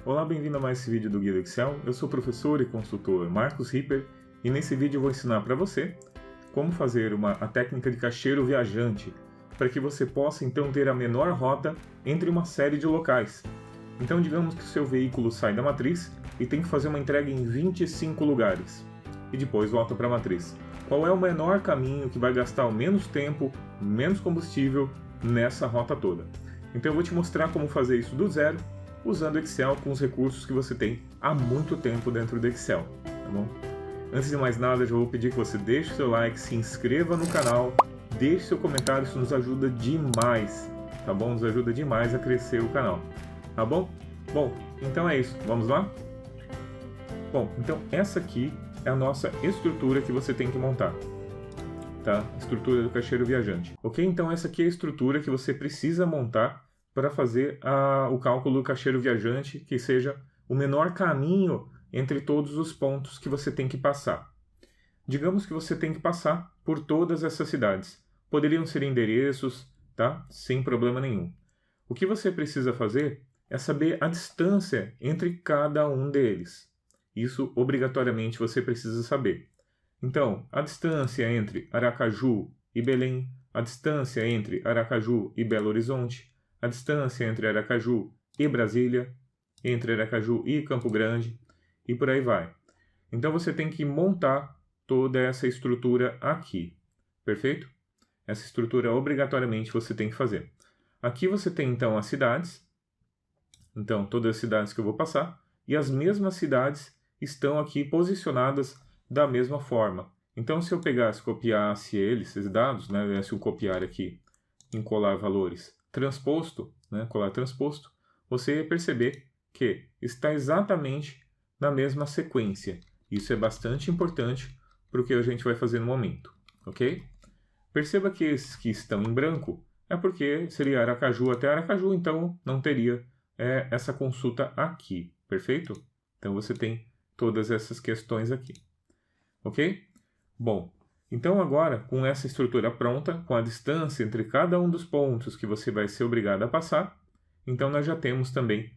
Olá, bem-vindo a mais esse vídeo do Guia do Excel. Eu sou o professor e consultor Marcos Ripper e nesse vídeo eu vou ensinar para você como fazer a técnica de caixeiro viajante para que você possa então ter a menor rota entre uma série de locais. Então digamos que o seu veículo sai da matriz e tem que fazer uma entrega em 25 lugares e depois volta para a matriz. Qual é o menor caminho que vai gastar o menos tempo, menos combustível nessa rota toda? Então eu vou te mostrar como fazer isso do zero usando o Excel com os recursos que você tem há muito tempo dentro do Excel, tá bom? Antes de mais nada, já vou pedir que você deixe o seu like, se inscreva no canal, deixe seu comentário, isso nos ajuda demais, tá bom? Nos ajuda demais a crescer o canal, tá bom? Bom, então é isso, vamos lá? Bom, então essa aqui é a nossa estrutura que você tem que montar, tá? Estrutura do caixeiro viajante. Ok? Então essa aqui é a estrutura que você precisa montar para fazer o cálculo do caixeiro viajante, que seja o menor caminho entre todos os pontos que você tem que passar. Digamos que você tem que passar por todas essas cidades. Poderiam ser endereços, tá? Sem problema nenhum. O que você precisa fazer é saber a distância entre cada um deles. Isso, obrigatoriamente, você precisa saber. Então, a distância entre Aracaju e Belém, a distância entre Aracaju e Belo Horizonte, a distância entre Aracaju e Brasília, entre Aracaju e Campo Grande, e por aí vai. Então você tem que montar toda essa estrutura aqui, perfeito? Essa estrutura obrigatoriamente você tem que fazer. Aqui você tem então as cidades, então todas as cidades que eu vou passar, e as mesmas cidades estão aqui posicionadas da mesma forma. Então se eu pegasse e copiasse esses dados, né, se eu copiar aqui em colar valores, transposto, né, colar transposto, você ia perceber que está exatamente na mesma sequência. Isso é bastante importante para o que a gente vai fazer no momento, ok? Perceba que esses que estão em branco é porque seria Aracaju até Aracaju, então não teria essa consulta aqui, perfeito? Então você tem todas essas questões aqui, ok? Bom, então agora, com essa estrutura pronta, com a distância entre cada um dos pontos que você vai ser obrigado a passar, então nós já temos também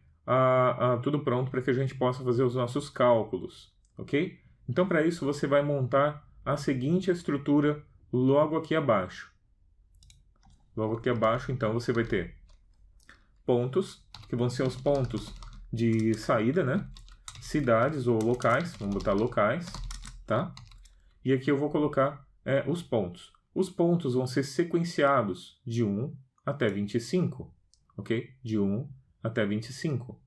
tudo pronto para que a gente possa fazer os nossos cálculos, ok? Então para isso você vai montar a seguinte estrutura logo aqui abaixo. Logo aqui abaixo, então, você vai ter pontos, que vão ser os pontos de saída, né? Cidades ou locais, vamos botar locais, tá? E aqui eu vou colocar os pontos. Os pontos vão ser sequenciados de 1 até 25, ok? De 1 até 25.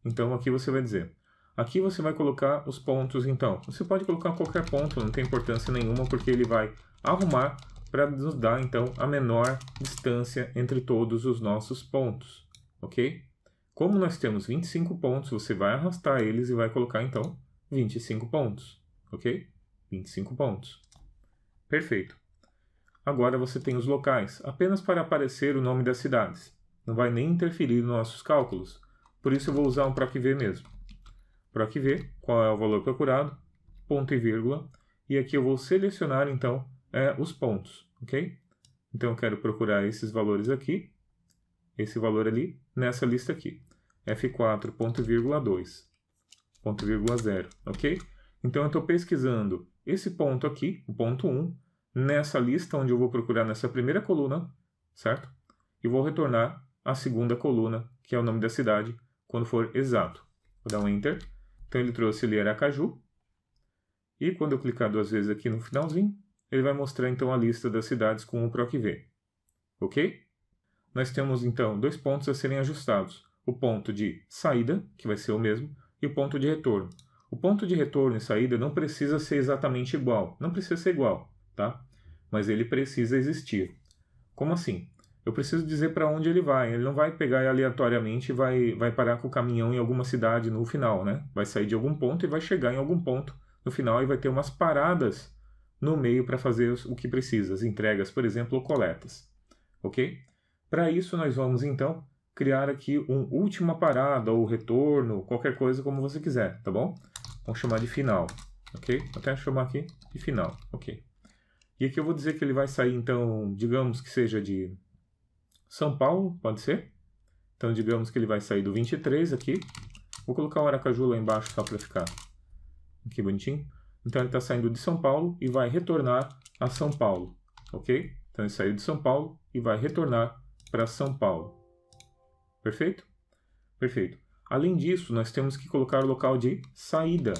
Então aqui você vai dizer. Aqui você vai colocar os pontos, então. Você pode colocar qualquer ponto, não tem importância nenhuma, porque ele vai arrumar para nos dar, então, a menor distância entre todos os nossos pontos, ok? Como nós temos 25 pontos, você vai arrastar eles e vai colocar, então, 25 pontos, ok? 25 pontos. Perfeito. Agora você tem os locais, apenas para aparecer o nome das cidades. Não vai nem interferir nos nossos cálculos. Por isso eu vou usar um PROC-V mesmo. PROC-V, qual é o valor procurado, ponto e vírgula, e aqui eu vou selecionar então os pontos, ok? Então eu quero procurar esses valores aqui, esse valor ali, nessa lista aqui. F4, ponto e vírgula 2, ponto e vírgula 0, ok? Então eu estou pesquisando esse ponto aqui, o ponto 1, nessa lista onde eu vou procurar nessa primeira coluna, certo? E vou retornar a segunda coluna, que é o nome da cidade, quando for exato. Vou dar um Enter. Então ele trouxe ali Aracaju. E quando eu clicar duas vezes aqui no finalzinho, ele vai mostrar então a lista das cidades com o PROC-V. Ok? Nós temos então dois pontos a serem ajustados. O ponto de saída, que vai ser o mesmo, e o ponto de retorno. O ponto de retorno e saída não precisa ser exatamente igual. Não precisa ser igual, tá? Mas ele precisa existir. Como assim? Eu preciso dizer para onde ele vai. Ele não vai pegar aleatoriamente e vai parar com o caminhão em alguma cidade no final, né? Vai sair de algum ponto e vai chegar em algum ponto no final e vai ter umas paradas no meio para fazer o que precisa, as entregas, por exemplo, ou coletas. Ok? Para isso nós vamos então criar aqui um última parada ou retorno, qualquer coisa como você quiser, tá bom? Vamos chamar de final, ok? Vou até chamar aqui de final, ok? E aqui eu vou dizer que ele vai sair então, digamos que seja de São Paulo, pode ser? Então digamos que ele vai sair do 23 aqui Vou colocar o Aracaju lá embaixo só para ficar aqui bonitinho. Então ele está saindo de São Paulo e vai retornar a São Paulo, ok? Então ele saiu de São Paulo e vai retornar para São Paulo. Perfeito? Perfeito. Além disso, nós temos que colocar o local de saída.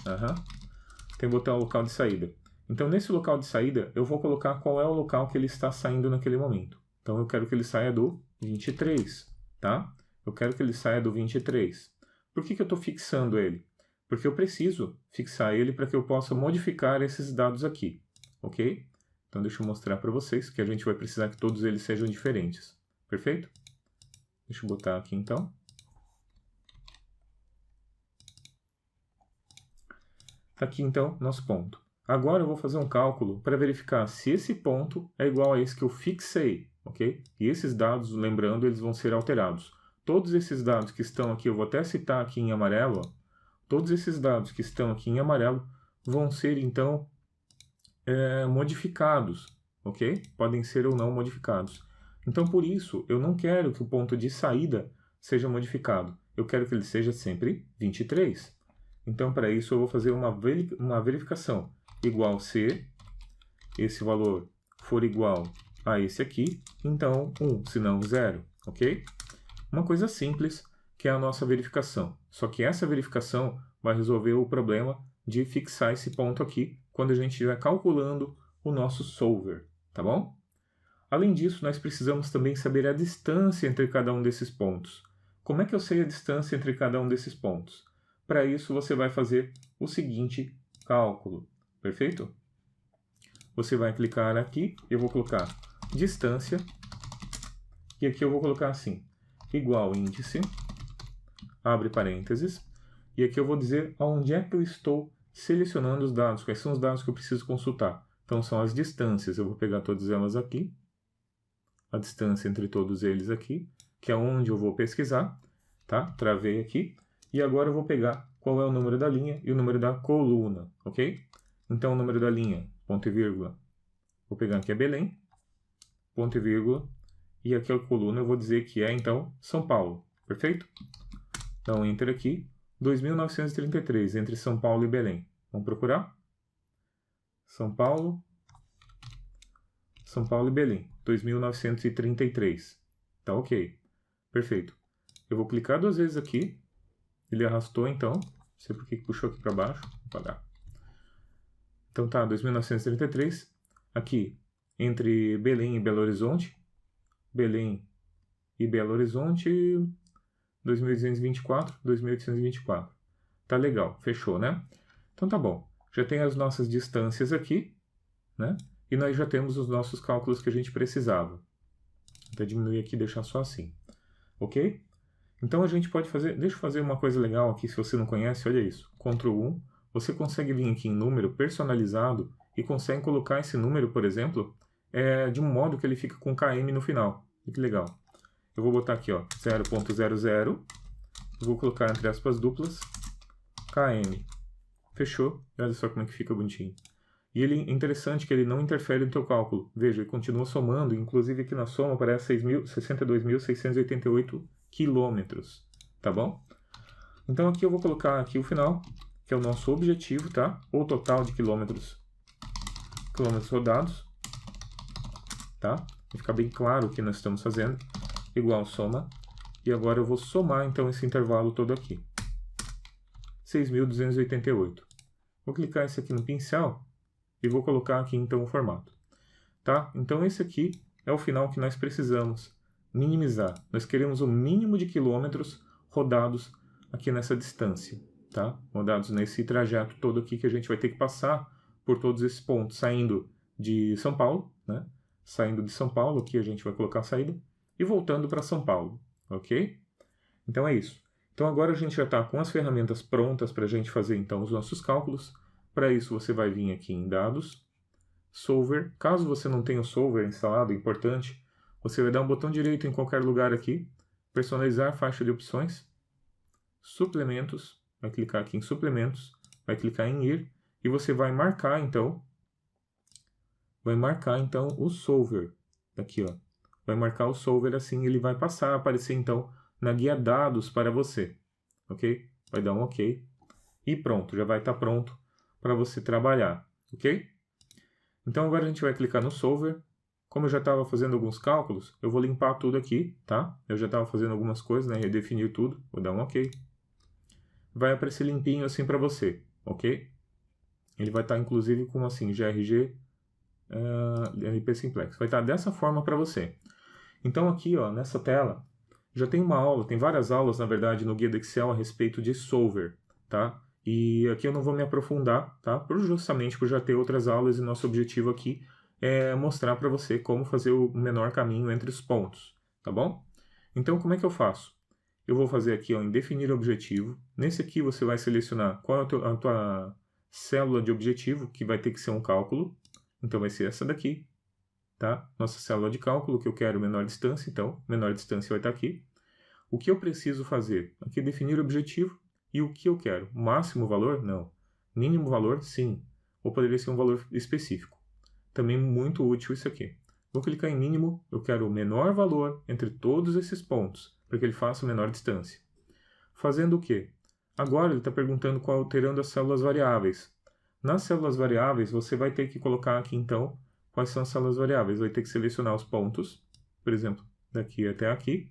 Tem que botar o local de saída. Então nesse local de saída, eu vou colocar qual é o local que ele está saindo naquele momento. Então eu quero que ele saia do 23, tá? Eu quero que ele saia do 23. Por que eu estou fixando ele? Porque eu preciso fixar ele para que eu possa modificar esses dados aqui, ok? Então deixa eu mostrar para vocês que a gente vai precisar que todos eles sejam diferentes, perfeito? Deixa eu botar aqui então. Tá aqui então nosso ponto. Agora eu vou fazer um cálculo para verificar se esse ponto é igual a esse que eu fixei, ok? E esses dados, lembrando, eles vão ser alterados. Todos esses dados que estão aqui, eu vou até citar aqui em amarelo, ó. Todos esses dados que estão aqui em amarelo vão ser, então, modificados, ok? Podem ser ou não modificados. Então, por isso, eu não quero que o ponto de saída seja modificado. Eu quero que ele seja sempre 23. Então, para isso, eu vou fazer uma verificação. Igual se esse valor for igual a esse aqui, então 1, se não 0, ok? Uma coisa simples, que é a nossa verificação. Só que essa verificação vai resolver o problema de fixar esse ponto aqui quando a gente estiver calculando o nosso solver, tá bom? Além disso, nós precisamos também saber a distância entre cada um desses pontos. Como é que eu sei a distância entre cada um desses pontos? Para isso, você vai fazer o seguinte cálculo, perfeito? Você vai clicar aqui, eu vou colocar distância, e aqui eu vou colocar assim, igual índice, abre parênteses, e aqui eu vou dizer aonde é que eu estou selecionando os dados, quais são os dados que eu preciso consultar. Então são as distâncias, eu vou pegar todas elas aqui, a distância entre todos eles aqui, que é onde eu vou pesquisar, tá? Travei aqui, e agora eu vou pegar qual é o número da linha e o número da coluna, ok? Então o número da linha, ponto e vírgula, vou pegar aqui a Belém, ponto e vírgula, e aqui a coluna eu vou dizer que é, então, São Paulo, perfeito? Então, enter aqui, 2.933, entre São Paulo e Belém. Vamos procurar? São Paulo e Belém, 2.933. Tá ok, perfeito. Eu vou clicar 2 vezes aqui, ele arrastou então, não sei por que puxou aqui para baixo, vou apagar. Então tá, 2.933, aqui, entre Belém e Belo Horizonte, 2.224, 2.824. Tá legal, fechou, né? Então tá bom. Já tem as nossas distâncias aqui, né? E nós já temos os nossos cálculos que a gente precisava. Vou até diminuir aqui e deixar só assim. Ok? Então a gente pode fazer... Deixa eu fazer uma coisa legal aqui, se você não conhece, olha isso. Ctrl 1, você consegue vir aqui em número personalizado e consegue colocar esse número, por exemplo, de um modo que ele fica com KM no final. Olha que legal. Eu vou botar aqui, ó, 0.00, vou colocar entre aspas duplas, KM. Fechou? Olha só como é que fica bonitinho. E ele é interessante que ele não interfere no teu cálculo. Veja, ele continua somando, inclusive aqui na soma aparece 62.688 quilômetros, tá bom? Então aqui eu vou colocar aqui o final, que é o nosso objetivo, tá? O total de quilômetros rodados, tá? Vai ficar bem claro o que nós estamos fazendo. Igual soma. E agora eu vou somar então esse intervalo todo aqui. 6.288. Vou clicar esse aqui no pincel e vou colocar aqui então o formato. Tá? Então esse aqui é o final que nós precisamos minimizar. Nós queremos o mínimo de quilômetros rodados aqui nessa distância. Tá? Rodados nesse trajeto todo aqui que a gente vai ter que passar por todos esses pontos. Saindo de São Paulo, né? Saindo de São Paulo, aqui a gente vai colocar a saída. E voltando para São Paulo, ok? Então é isso. Então agora a gente já está com as ferramentas prontas para a gente fazer então os nossos cálculos. Para isso você vai vir aqui em Dados, Solver. Caso você não tenha o Solver instalado, é importante, você vai dar um botão direito em qualquer lugar aqui, personalizar faixa de opções, suplementos, vai clicar aqui em suplementos, vai clicar em ir e você vai marcar então o Solver aqui, ó. Vai marcar o solver assim, ele vai passar a aparecer então na guia dados para você, ok? Vai dar um ok e pronto, já vai estar pronto para você trabalhar, ok? Então agora a gente vai clicar no Solver. Como eu já estava fazendo alguns cálculos, eu vou limpar tudo aqui, tá? Eu já estava fazendo algumas coisas, né? Redefinir tudo, vou dar um ok. Vai aparecer limpinho assim para você, ok? Ele vai estar inclusive com assim, GRG, RP Simplex. Vai estar dessa forma para você. Então aqui, ó, nessa tela, já tem uma aula, tem várias aulas, na verdade, no guia do Excel a respeito de Solver, tá? E aqui eu não vou me aprofundar, tá? Justamente por já ter outras aulas e nosso objetivo aqui é mostrar para você como fazer o menor caminho entre os pontos, tá bom? Então, como é que eu faço? Eu vou fazer aqui, ó, em definir objetivo. Nesse aqui você vai selecionar qual é a tua célula de objetivo, que vai ter que ser um cálculo. Então vai ser essa daqui, tá? Nossa célula de cálculo, que eu quero menor distância, então menor distância vai estar aqui. O que eu preciso fazer? Aqui definir o objetivo e o que eu quero. Máximo valor? Não. Mínimo valor? Sim. Ou poderia ser um valor específico. Também muito útil isso aqui. Vou clicar em mínimo, eu quero o menor valor entre todos esses pontos, para que ele faça a menor distância. Fazendo o quê? Agora ele está perguntando alterando as células variáveis. Nas células variáveis, você vai ter que colocar aqui então quais são as células variáveis. Vai ter que selecionar os pontos, por exemplo, daqui até aqui.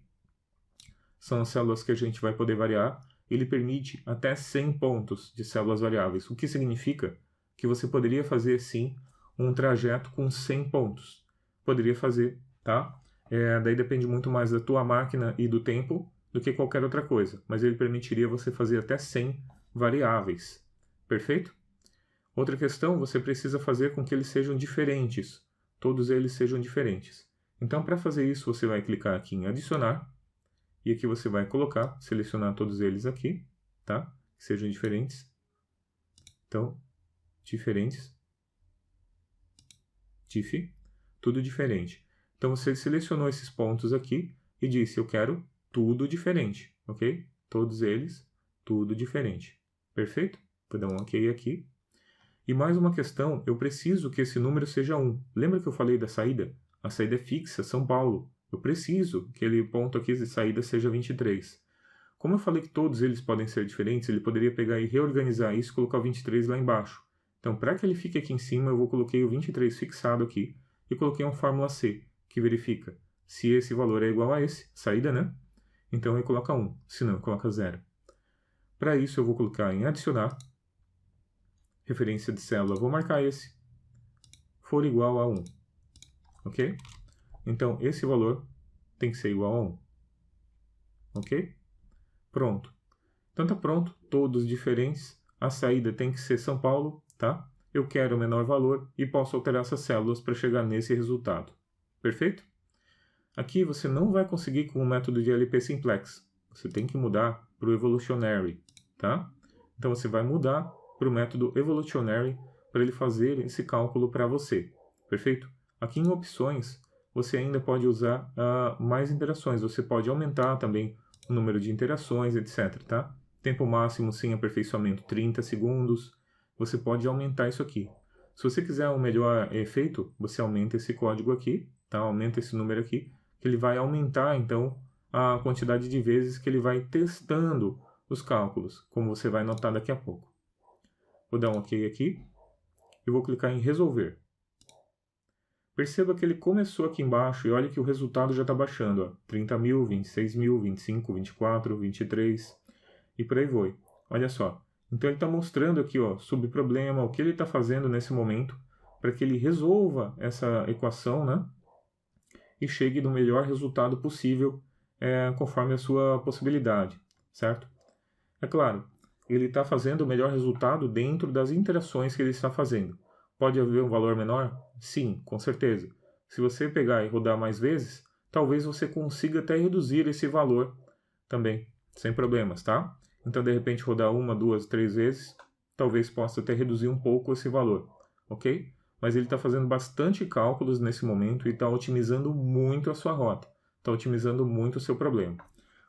São as células que a gente vai poder variar. Ele permite até 100 pontos de células variáveis, o que significa que você poderia fazer sim um trajeto com 100 pontos. Poderia fazer, tá? Daí depende muito mais da tua máquina e do tempo do que qualquer outra coisa, mas ele permitiria você fazer até 100 variáveis. Perfeito? Outra questão, você precisa fazer com que eles sejam diferentes. Todos eles sejam diferentes. Então, para fazer isso, você vai clicar aqui em adicionar. E aqui você vai colocar, selecionar todos eles aqui, tá? Que sejam diferentes. Então, diferentes. Dif, tudo diferente. Então, você selecionou esses pontos aqui e disse, eu quero tudo diferente, ok? Todos eles, tudo diferente. Perfeito? Vou dar um ok aqui. E mais uma questão, eu preciso que esse número seja 1. Lembra que eu falei da saída? A saída é fixa, São Paulo. Eu preciso que aquele ponto aqui de saída seja 23. Como eu falei que todos eles podem ser diferentes, ele poderia pegar e reorganizar isso e colocar o 23 lá embaixo. Então, para que ele fique aqui em cima, eu coloquei o 23 fixado aqui e coloquei uma fórmula C, que verifica se esse valor é igual a esse, saída, né? Então, ele coloca 1, se não, coloca 0. Para isso, eu vou colocar em adicionar, referência de célula, vou marcar esse, for igual a 1, ok? Então, esse valor tem que ser igual a 1, ok? Pronto. Então, tá pronto, todos diferentes, a saída tem que ser São Paulo, tá? Eu quero o menor valor e posso alterar essas células para chegar nesse resultado. Perfeito? Aqui você não vai conseguir com o método de LP Simplex. Você tem que mudar para o Evolutionary, tá? Então você vai mudar para o método Evolutionary para ele fazer esse cálculo para você. Perfeito? Aqui em opções, você ainda pode usar mais interações. Você pode aumentar também o número de interações, etc, tá? Tempo máximo sem aperfeiçoamento 30 segundos. Você pode aumentar isso aqui. Se você quiser um melhor efeito, você aumenta esse código aqui, tá? Aumenta esse número aqui, que ele vai aumentar então a quantidade de vezes que ele vai testando os cálculos, como você vai notar daqui a pouco. Vou dar um OK aqui e vou clicar em resolver. Perceba que ele começou aqui embaixo e olha que o resultado já está baixando, ó, 30.000, 26.000, 25, 24, 23 e por aí vai. Olha só. Então ele está mostrando aqui, ó, sobre o problema, o que ele está fazendo nesse momento para que ele resolva essa equação, né? E chegue no melhor resultado possível conforme a sua possibilidade, certo? É claro, ele está fazendo o melhor resultado dentro das interações que ele está fazendo. Pode haver um valor menor? Sim, com certeza. Se você pegar e rodar mais vezes, talvez você consiga até reduzir esse valor também, sem problemas, tá? Então, de repente, rodar 1, 2, 3 vezes, talvez possa até reduzir um pouco esse valor, ok? Mas ele está fazendo bastante cálculos nesse momento e está otimizando muito a sua rota, está otimizando muito o seu problema.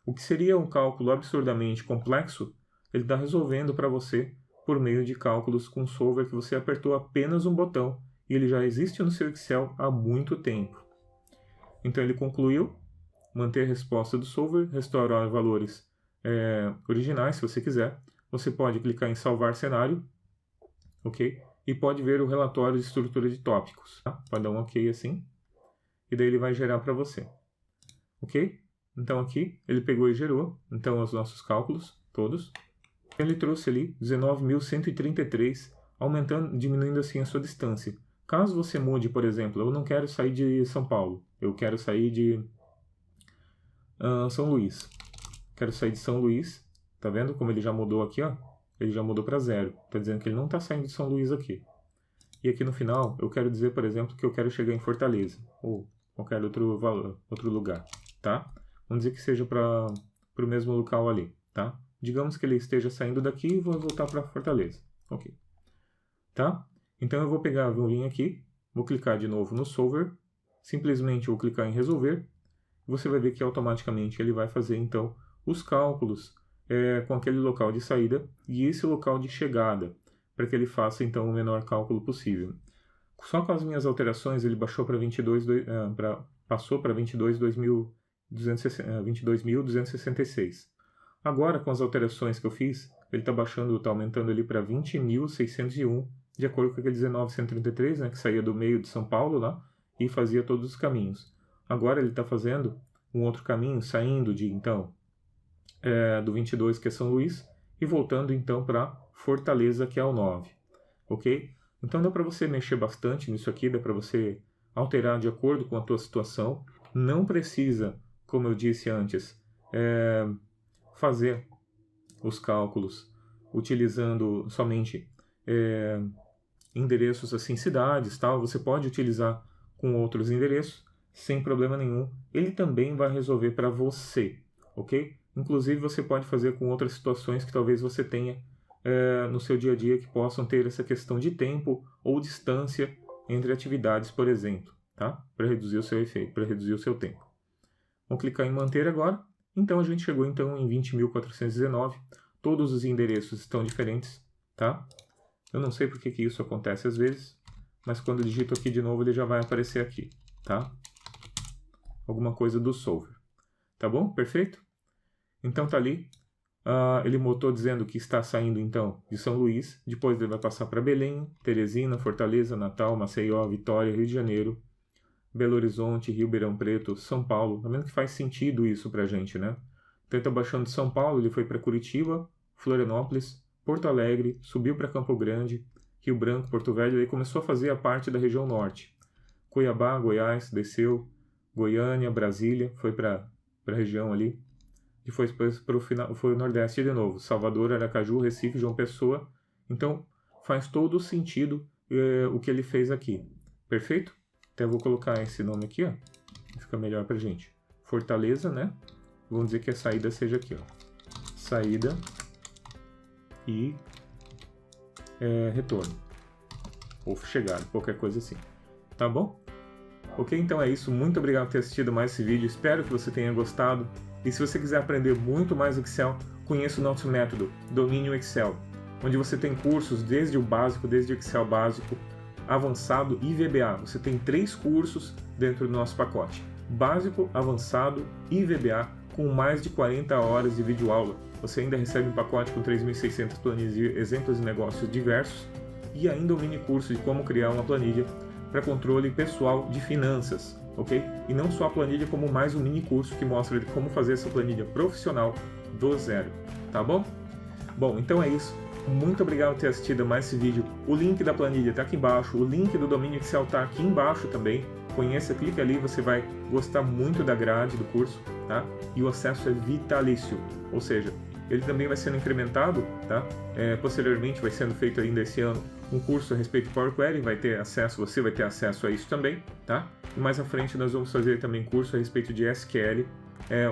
O que seria um cálculo absurdamente complexo, ele está resolvendo para você por meio de cálculos com solver que você apertou apenas um botão e ele já existe no seu Excel há muito tempo. Então ele concluiu, manter a resposta do solver, restaurar valores originais, se você quiser. Você pode clicar em salvar cenário, ok? E pode ver o relatório de estrutura de tópicos, tá? Pode dar um ok assim, e daí ele vai gerar para você, ok? Então aqui ele pegou e gerou, então os nossos cálculos todos. Ele trouxe ali 19.133, aumentando, diminuindo assim a sua distância. Caso você mude, por exemplo, eu não quero sair de São Paulo, eu quero sair de São Luís. Quero sair de São Luís, tá vendo como ele já mudou aqui, ó? Ele já mudou para 0, tá dizendo que ele não está saindo de São Luís aqui. E aqui no final, eu quero dizer, por exemplo, que eu quero chegar em Fortaleza, ou qualquer outro lugar, tá? Vamos dizer que seja para o mesmo local ali, tá? Digamos que ele esteja saindo daqui e vou voltar para Fortaleza, ok? Tá? Então eu vou vir aqui, vou clicar de novo no Solver, simplesmente vou clicar em Resolver, e você vai ver que automaticamente ele vai fazer, então, os cálculos com aquele local de saída e esse local de chegada, para que ele faça então o menor cálculo possível. Só com as minhas alterações ele baixou para passou para 22.266. Agora com as alterações que eu fiz, ele está aumentando ali para 20.601, de acordo com aquele 19.133, né, que saía do meio de São Paulo lá e fazia todos os caminhos. Agora ele está fazendo um outro caminho, saindo de então do 22, que é São Luís, e voltando então para Fortaleza, que é o 9, ok? Então dá para você mexer bastante nisso aqui, dá para você alterar de acordo com a tua situação. Não precisa, como eu disse antes, fazer os cálculos utilizando somente endereços assim, cidades, tal. Você pode utilizar com outros endereços, sem problema nenhum. Ele também vai resolver para você, ok? Inclusive você pode fazer com outras situações que talvez você tenha no seu dia a dia que possam ter essa questão de tempo ou distância entre atividades, por exemplo, tá? Para reduzir o seu efeito, para reduzir o seu tempo. Vamos clicar em manter agora. Então a gente chegou então em 20.419. Todos os endereços estão diferentes, tá? Eu não sei porque que isso acontece às vezes, mas quando eu digito aqui de novo ele já vai aparecer aqui, tá? Alguma coisa do Solver. Tá bom? Perfeito? Então tá ali. Ele botou dizendo que está saindo então de São Luís, depois ele vai passar para Belém, Teresina, Fortaleza, Natal, Maceió, Vitória, Rio de Janeiro, Belo Horizonte, Ribeirão Preto, São Paulo. Tá vendo que faz sentido isso pra gente, né? Então ele está baixando de São Paulo, ele foi para Curitiba, Florianópolis, Porto Alegre, subiu para Campo Grande, Rio Branco, Porto Velho, e começou a fazer a parte da região norte. Cuiabá, Goiás, desceu, Goiânia, Brasília, foi para a região ali. E foi o Nordeste de novo, Salvador, Aracaju, Recife, João Pessoa. Então faz todo o sentido o que ele fez aqui. Perfeito? Então eu vou colocar esse nome aqui, ó. Fica melhor pra gente. Fortaleza, né? Vamos dizer que a saída seja aqui, ó. Saída e retorno. Ou chegada, qualquer coisa assim. Tá bom? Ok, então é isso. Muito obrigado por ter assistido mais esse vídeo. Espero que você tenha gostado. E se você quiser aprender muito mais Excel, conheça o nosso método Domínio Excel, onde você tem cursos desde o básico, desde o Excel básico, avançado e VBA. Você tem 3 cursos dentro do nosso pacote. Básico, avançado e VBA, com mais de 40 horas de videoaula. Você ainda recebe um pacote com 3.600 planilhas de exemplos de negócios diversos e ainda um mini curso de como criar uma planilha para controle pessoal de finanças, ok? E não só a planilha, como mais um mini curso que mostra como fazer essa planilha profissional do zero, tá bom? Bom, então é isso. Muito obrigado por ter assistido a mais esse vídeo. O link da planilha está aqui embaixo, o link do domínio Excel está aqui embaixo também. Conheça, clique ali, você vai gostar muito da grade do curso, tá? E o acesso é vitalício, ou seja, ele também vai sendo incrementado, tá? Posteriormente vai sendo feito ainda esse ano um curso a respeito de Power Query, você vai ter acesso a isso também, tá? E mais à frente nós vamos fazer também curso a respeito de SQL,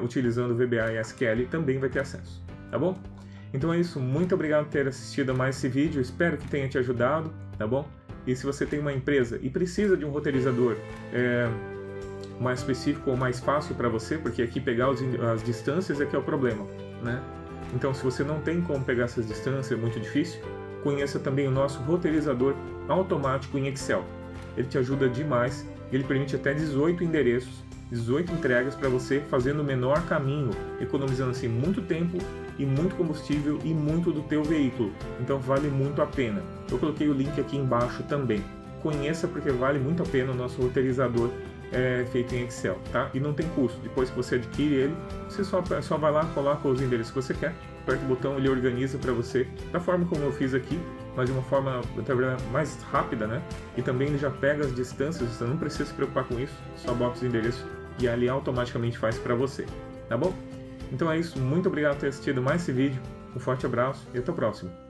utilizando VBA e SQL, também vai ter acesso, tá bom? Então é isso, muito obrigado por ter assistido a mais esse vídeo, espero que tenha te ajudado, tá bom? E se você tem uma empresa e precisa de um roteirizador mais específico ou mais fácil para você, porque aqui pegar as distâncias é que é o problema, né? Então se você não tem como pegar essas distâncias, é muito difícil, conheça também o nosso roteirizador automático em Excel. Ele te ajuda demais, ele permite até 18 endereços 18 entregas para você fazendo o menor caminho, economizando assim muito tempo e muito combustível e muito do teu veículo. Então vale muito a pena. Eu coloquei o link aqui embaixo também. Conheça porque vale muito a pena o nosso roteirizador feito em Excel, tá? E não tem custo. Depois que você adquire ele, você só vai lá, coloca os endereços que você quer, aperta o botão, ele organiza para você da forma como eu fiz aqui, mas de uma forma mais rápida, né? E também ele já pega as distâncias, você não precisa se preocupar com isso, só bota os endereços e ali automaticamente faz para você, tá bom? Então é isso, muito obrigado por ter assistido mais esse vídeo, um forte abraço e até o próximo.